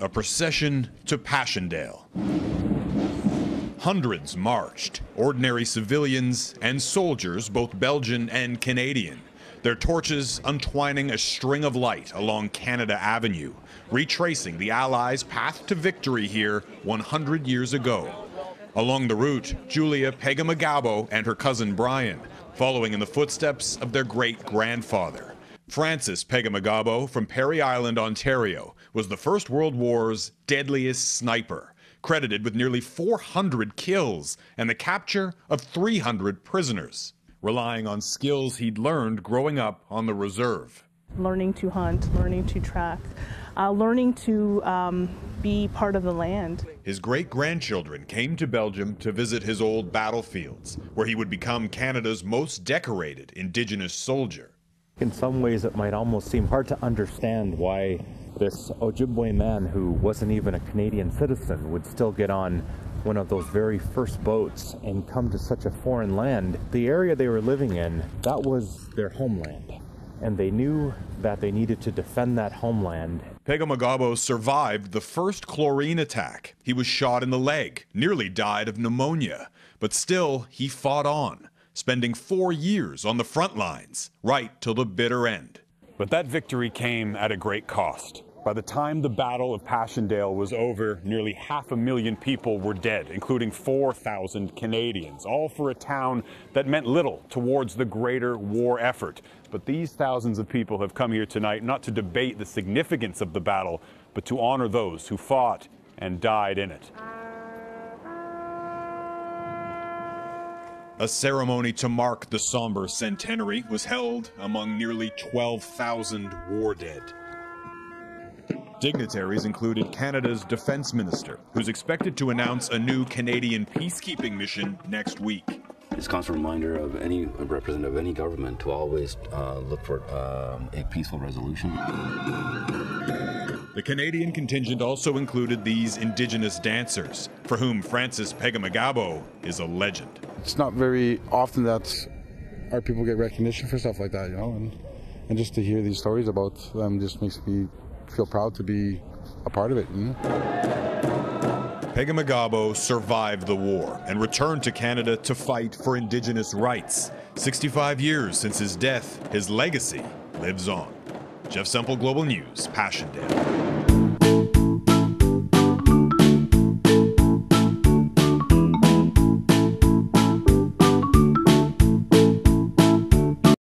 a procession to Passchendaele. Hundreds marched, ordinary civilians and soldiers, both Belgian and Canadian, their torches untwining a string of light along Canada Avenue, retracing the Allies' path to victory here 100 years ago. Along the route, Julia Pegamagabo and her cousin Brian, following in the footsteps of their great-grandfather. Francis Pegamagabo from Perry Island, Ontario, was the First World War's deadliest sniper, credited with nearly 400 kills and the capture of 300 prisoners, relying on skills he'd learned growing up on the reserve. Learning to hunt, learning to track, learning to be part of the land. His great-grandchildren came to Belgium to visit his old battlefields, where he would become Canada's most decorated Indigenous soldier. In some ways, it might almost seem hard to understand why this Ojibwe man who wasn't even a Canadian citizen would still get on one of those very first boats and come to such a foreign land. The area they were living in, that was their homeland, and they knew that they needed to defend that homeland. Pegamagabo survived the first chlorine attack. He was shot in the leg, nearly died of pneumonia, but still he fought on, spending 4 years on the front lines, right till the bitter end. But that victory came at a great cost. By the time the Battle of Passchendaele was over, nearly 500,000 people were dead, including 4,000 Canadians, all for a town that meant little towards the greater war effort. But these thousands of people have come here tonight not to debate the significance of the battle, but to honor those who fought and died in it. A ceremony to mark the somber centenary was held among nearly 12,000 war dead. Dignitaries included Canada's defense minister, who's expected to announce a new Canadian peacekeeping mission next week. It's a constant reminder of any representative of any government to always look for a peaceful resolution. The Canadian contingent also included these Indigenous dancers, for whom Francis Pegamagabo is a legend. It's not very often that our people get recognition for stuff like that, you know, and just to hear these stories about them just makes me feel proud to be a part of it. You know? Pegamagabo survived the war and returned to Canada to fight for Indigenous rights. 65 years since his death, his legacy lives on. Jeff Semple, Global News, Passchendaele.